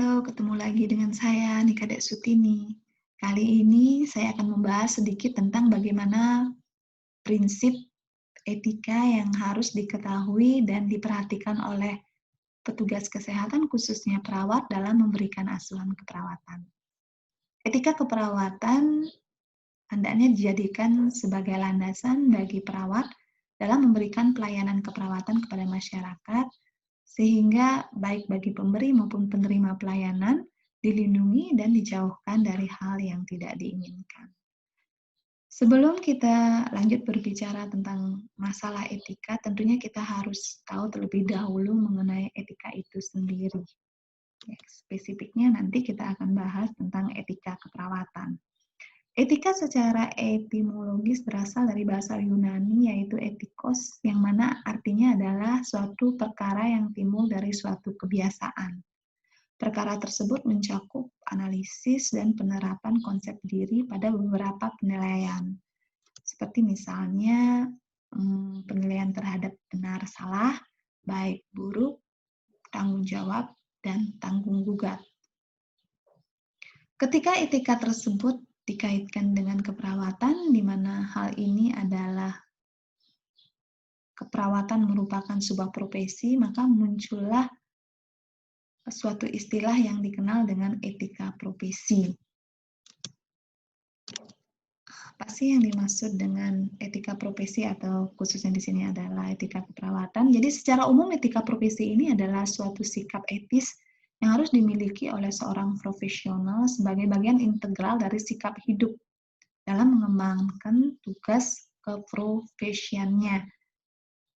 Halo, ketemu lagi dengan saya Nika Dek Sutini. Kali ini saya akan membahas sedikit tentang bagaimana prinsip etika yang harus diketahui dan diperhatikan oleh petugas kesehatan, khususnya perawat, dalam memberikan asuhan keperawatan. Etika keperawatan hendaknya dijadikan sebagai landasan bagi perawat dalam memberikan pelayanan keperawatan kepada masyarakat, sehingga baik bagi pemberi maupun penerima pelayanan dilindungi dan dijauhkan dari hal yang tidak diinginkan. Sebelum kita lanjut berbicara tentang masalah etika, tentunya kita harus tahu terlebih dahulu mengenai etika itu sendiri. Spesifiknya nanti kita akan bahas tentang etika keperawatan. Etika secara etimologis berasal dari bahasa Yunani yaitu etikos, yang mana artinya adalah suatu perkara yang timbul dari suatu kebiasaan. Perkara tersebut mencakup analisis dan penerapan konsep diri pada beberapa penilaian. Seperti misalnya penilaian terhadap benar salah, baik buruk, tanggung jawab, dan tanggung gugat. Ketika etika tersebut dikaitkan dengan keperawatan, di mana hal ini adalah keperawatan merupakan sebuah profesi, maka muncullah suatu istilah yang dikenal dengan etika profesi. Apa sih yang dimaksud dengan etika profesi atau khususnya di sini adalah etika keperawatan? Jadi secara umum etika profesi ini adalah suatu sikap etis yang harus dimiliki oleh seorang profesional sebagai bagian integral dari sikap hidup dalam mengembangkan tugas keprofesiannya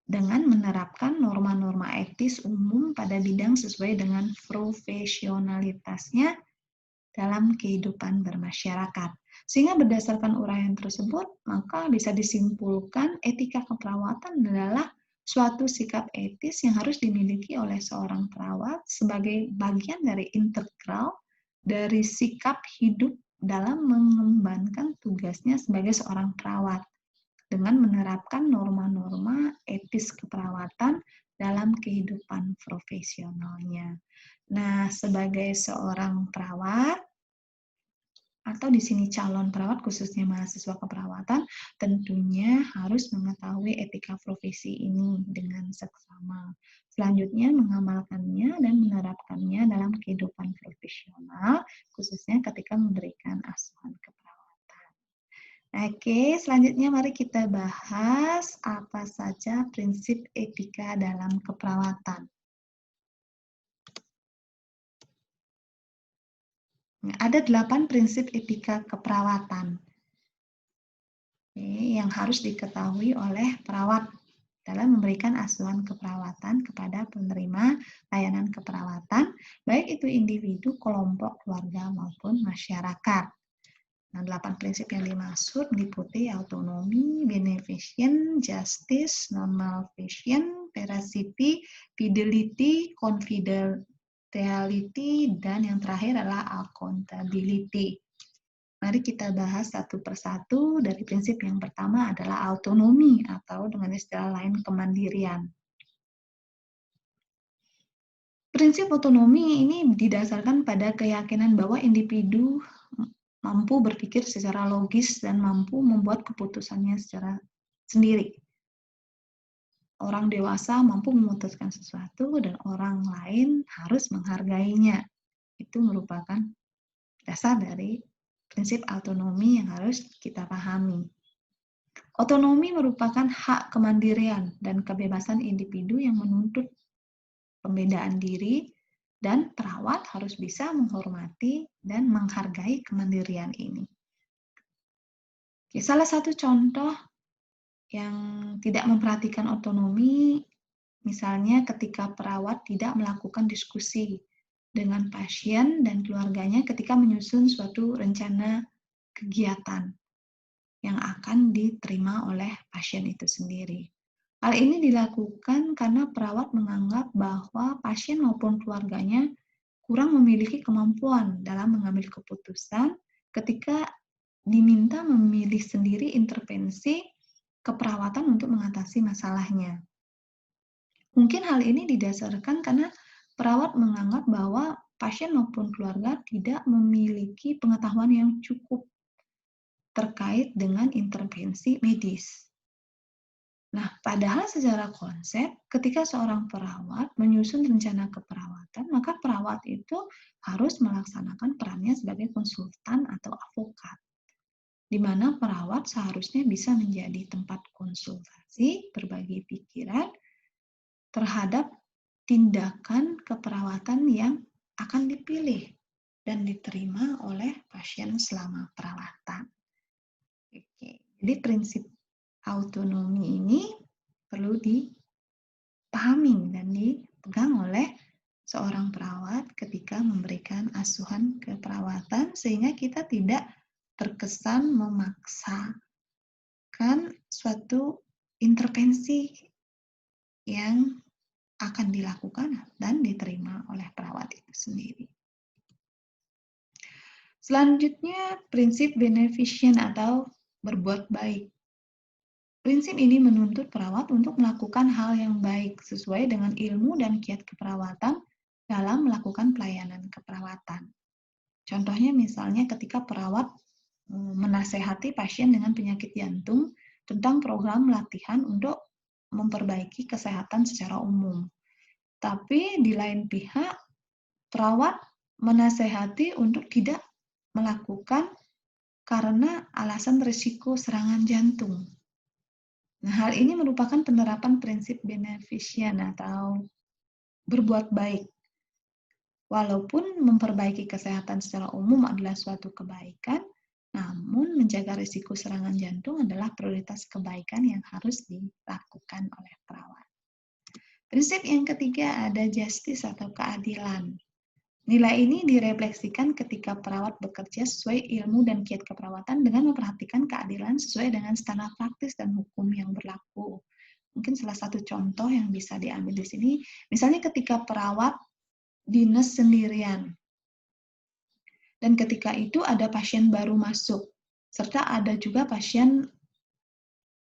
dengan menerapkan norma-norma etis umum pada bidang sesuai dengan profesionalitasnya dalam kehidupan bermasyarakat. Sehingga berdasarkan uraian tersebut, maka bisa disimpulkan etika keperawatan adalah suatu sikap etis yang harus dimiliki oleh seorang perawat sebagai bagian dari integral dari sikap hidup dalam mengembangkan tugasnya sebagai seorang perawat dengan menerapkan norma-norma etis keperawatan dalam kehidupan profesionalnya. Nah, sebagai seorang perawat atau di sini calon perawat, khususnya mahasiswa keperawatan, tentunya harus mengetahui etika profesi ini dengan seksama. Selanjutnya mengamalkannya dan menerapkannya dalam kehidupan profesional, khususnya ketika memberikan asuhan keperawatan. Oke, selanjutnya mari kita bahas apa saja prinsip etika dalam keperawatan. Ada 8 prinsip etika keperawatan yang harus diketahui oleh perawat dalam memberikan asuhan keperawatan kepada penerima layanan keperawatan, baik itu individu, kelompok, keluarga, maupun masyarakat. Nah, 8 prinsip yang dimaksud meliputi autonomi, beneficence, justice, non-malfeasance, veracity, fidelity, confidentiality, dan yang terakhir adalah accountability. Mari kita bahas satu persatu. Dari prinsip yang pertama adalah autonomi atau dengan istilah lain kemandirian. Prinsip otonomi ini didasarkan pada keyakinan bahwa individu mampu berpikir secara logis dan mampu membuat keputusannya secara sendiri. Orang dewasa mampu memutuskan sesuatu dan orang lain harus menghargainya. Itu merupakan dasar dari prinsip autonomi yang harus kita pahami. Otonomi merupakan hak kemandirian dan kebebasan individu yang menuntut pembedaan diri, dan perawat harus bisa menghormati dan menghargai kemandirian ini. Salah satu contoh yang tidak memperhatikan otonomi, misalnya ketika perawat tidak melakukan diskusi dengan pasien dan keluarganya ketika menyusun suatu rencana kegiatan yang akan diterima oleh pasien itu sendiri. Hal ini dilakukan karena perawat menganggap bahwa pasien maupun keluarganya kurang memiliki kemampuan dalam mengambil keputusan ketika diminta memilih sendiri intervensi keperawatan untuk mengatasi masalahnya. Mungkin hal ini didasarkan karena perawat menganggap bahwa pasien maupun keluarga tidak memiliki pengetahuan yang cukup terkait dengan intervensi medis. Nah, padahal secara konsep, ketika seorang perawat menyusun rencana keperawatan, maka perawat itu harus melaksanakan perannya sebagai konsultan atau advokat, di mana perawat seharusnya bisa menjadi tempat konsultasi, berbagi pikiran terhadap tindakan keperawatan yang akan dipilih dan diterima oleh pasien selama perawatan. Oke, jadi prinsip autonomi ini perlu dipahami dan dipegang oleh seorang perawat ketika memberikan asuhan keperawatan sehingga kita tidak terkesan memaksakan suatu intervensi yang akan dilakukan dan diterima oleh perawat itu sendiri. Selanjutnya, prinsip beneficent atau berbuat baik. Prinsip ini menuntut perawat untuk melakukan hal yang baik sesuai dengan ilmu dan kiat keperawatan dalam melakukan pelayanan keperawatan. Contohnya misalnya ketika perawat menasehati pasien dengan penyakit jantung tentang program latihan untuk memperbaiki kesehatan secara umum. Tapi di lain pihak, perawat menasehati untuk tidak melakukan karena alasan risiko serangan jantung. Nah, hal ini merupakan penerapan prinsip beneficent atau berbuat baik. Walaupun memperbaiki kesehatan secara umum adalah suatu kebaikan, namun menjaga risiko serangan jantung adalah prioritas kebaikan yang harus dilakukan oleh perawat. Prinsip yang ketiga ada justice atau keadilan. Nilai ini direfleksikan ketika perawat bekerja sesuai ilmu dan kiat keperawatan dengan memperhatikan keadilan sesuai dengan standar praktis dan hukum yang berlaku. Mungkin salah satu contoh yang bisa diambil di sini, misalnya ketika perawat dinas sendirian, dan ketika itu ada pasien baru masuk, serta ada juga pasien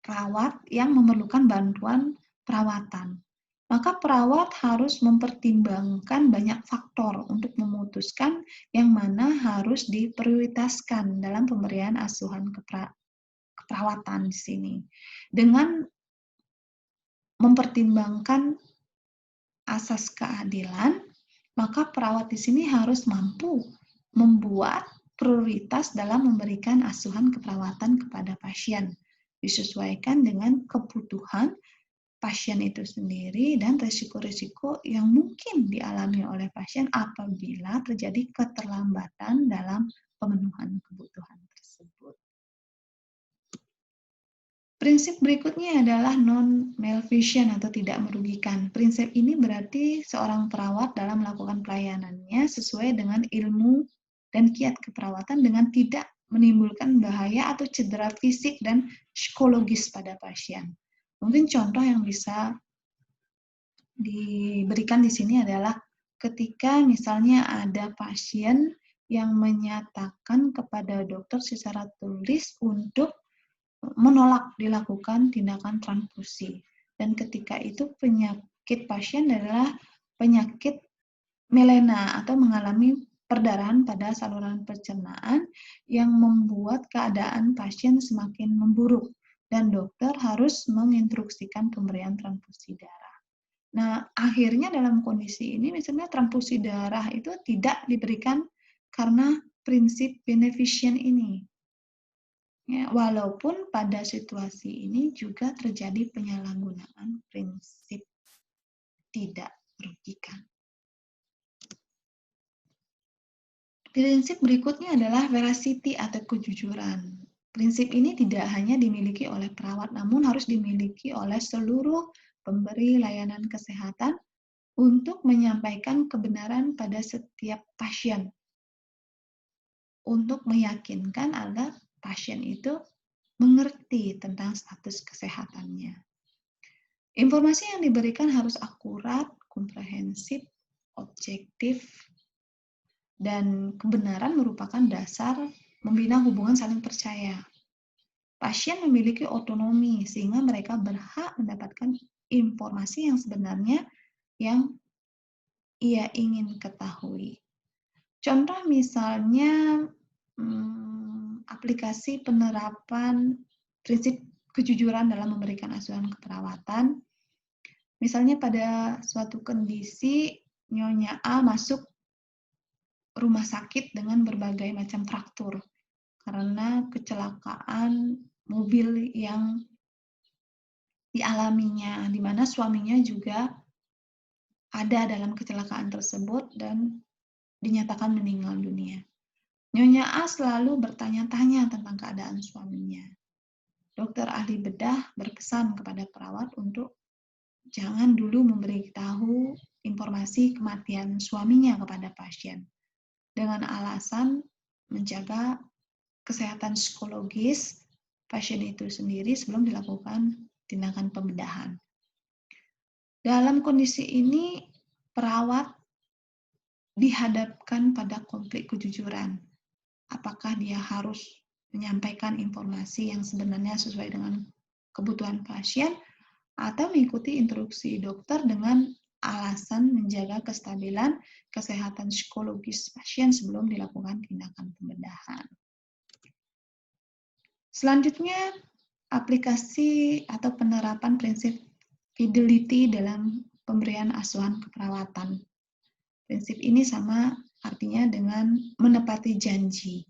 perawat yang memerlukan bantuan perawatan. Maka perawat harus mempertimbangkan banyak faktor untuk memutuskan yang mana harus diprioritaskan dalam pemberian asuhan keperawatan di sini. Dengan mempertimbangkan asas keadilan, maka perawat di sini harus mampu membuat prioritas dalam memberikan asuhan keperawatan kepada pasien, disesuaikan dengan kebutuhan pasien itu sendiri dan risiko-risiko yang mungkin dialami oleh pasien apabila terjadi keterlambatan dalam pemenuhan kebutuhan tersebut. Prinsip berikutnya adalah non-malfeasance atau tidak merugikan. Prinsip ini berarti seorang perawat dalam melakukan pelayanannya sesuai dengan ilmu dan kiat keperawatan dengan tidak menimbulkan bahaya atau cedera fisik dan psikologis pada pasien. Mungkin contoh yang bisa diberikan di sini adalah ketika misalnya ada pasien yang menyatakan kepada dokter secara tulis untuk menolak dilakukan tindakan transfusi. Dan ketika itu penyakit pasien adalah penyakit melena atau mengalami perdarahan pada saluran pencernaan yang membuat keadaan pasien semakin memburuk dan dokter harus menginstruksikan pemberian transfusi darah. Nah, akhirnya dalam kondisi ini misalnya transfusi darah itu tidak diberikan karena prinsip beneficent ini. Ya, walaupun pada situasi ini juga terjadi penyalahgunaan prinsip tidak merugikan. Prinsip berikutnya adalah veracity atau kejujuran. Prinsip ini tidak hanya dimiliki oleh perawat, namun harus dimiliki oleh seluruh pemberi layanan kesehatan untuk menyampaikan kebenaran pada setiap pasien. Untuk meyakinkan agar pasien itu mengerti tentang status kesehatannya. Informasi yang diberikan harus akurat, komprehensif, objektif, dan kebenaran merupakan dasar membina hubungan saling percaya. Pasien memiliki otonomi sehingga mereka berhak mendapatkan informasi yang sebenarnya yang ia ingin ketahui. Contoh misalnya aplikasi penerapan prinsip kejujuran dalam memberikan asuhan keperawatan. Misalnya pada suatu kondisi Nyonya A masuk rumah sakit dengan berbagai macam fraktur karena kecelakaan mobil yang dialaminya, di mana suaminya juga ada dalam kecelakaan tersebut dan dinyatakan meninggal dunia. Nyonya A selalu bertanya-tanya tentang keadaan suaminya. Dokter ahli bedah berpesan kepada perawat untuk jangan dulu memberitahu informasi kematian suaminya kepada pasien, dengan alasan menjaga kesehatan psikologis pasien itu sendiri sebelum dilakukan tindakan pembedahan. Dalam kondisi ini, perawat dihadapkan pada konflik kejujuran. Apakah dia harus menyampaikan informasi yang sebenarnya sesuai dengan kebutuhan pasien atau mengikuti instruksi dokter dengan alasan menjaga kestabilan kesehatan psikologis pasien sebelum dilakukan tindakan pembedahan. Selanjutnya, aplikasi atau penerapan prinsip fidelity dalam pemberian asuhan keperawatan. Prinsip ini sama artinya dengan menepati janji.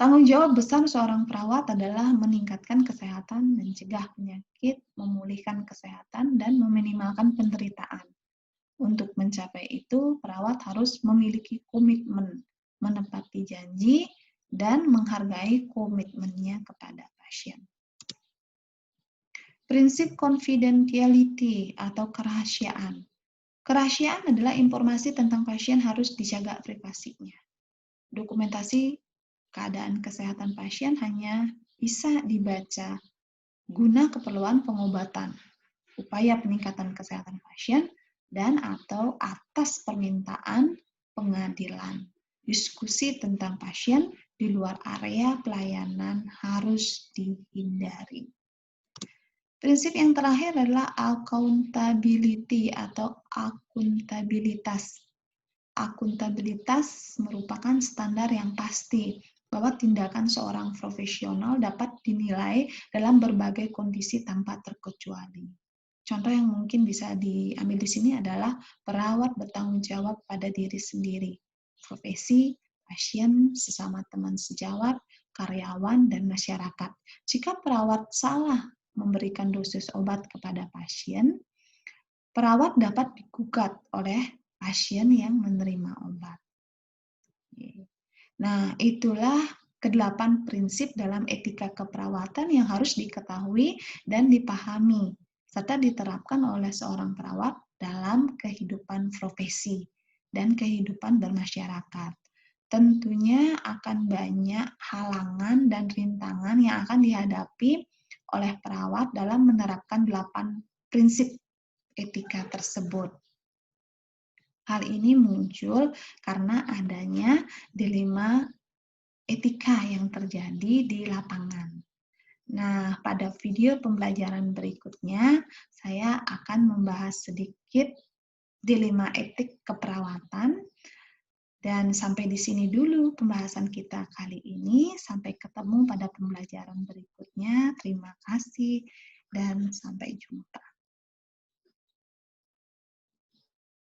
Tanggung jawab besar seorang perawat adalah meningkatkan kesehatan, mencegah penyakit, memulihkan kesehatan, dan meminimalkan penderitaan. Untuk mencapai itu, perawat harus memiliki komitmen, menepati janji, dan menghargai komitmennya kepada pasien. Prinsip confidentiality atau kerahasiaan. Kerahasiaan adalah informasi tentang pasien harus dijaga privasinya. Dokumentasi keadaan kesehatan pasien hanya bisa dibaca guna keperluan pengobatan, upaya peningkatan kesehatan pasien, dan atau atas permintaan pengadilan. Diskusi tentang pasien di luar area pelayanan harus dihindari. Prinsip yang terakhir adalah accountability atau akuntabilitas. Akuntabilitas merupakan standar yang pasti bahwa tindakan seorang profesional dapat dinilai dalam berbagai kondisi tanpa terkecuali. Contoh yang mungkin bisa diambil di sini adalah perawat bertanggung jawab pada diri sendiri, profesi, pasien, sesama teman sejawat, karyawan, dan masyarakat. Jika perawat salah memberikan dosis obat kepada pasien, perawat dapat digugat oleh pasien yang menerima obat. Nah, itulah ke-8 prinsip dalam etika keperawatan yang harus diketahui dan dipahami, serta diterapkan oleh seorang perawat dalam kehidupan profesi dan kehidupan bermasyarakat. Tentunya akan banyak halangan dan rintangan yang akan dihadapi oleh perawat dalam menerapkan 8 prinsip etika tersebut. Hal ini muncul karena adanya dilema etika yang terjadi di lapangan. Nah, pada video pembelajaran berikutnya, saya akan membahas sedikit dilema etik keperawatan. Dan sampai di sini dulu pembahasan kita kali ini. Sampai ketemu pada pembelajaran berikutnya. Terima kasih dan sampai jumpa.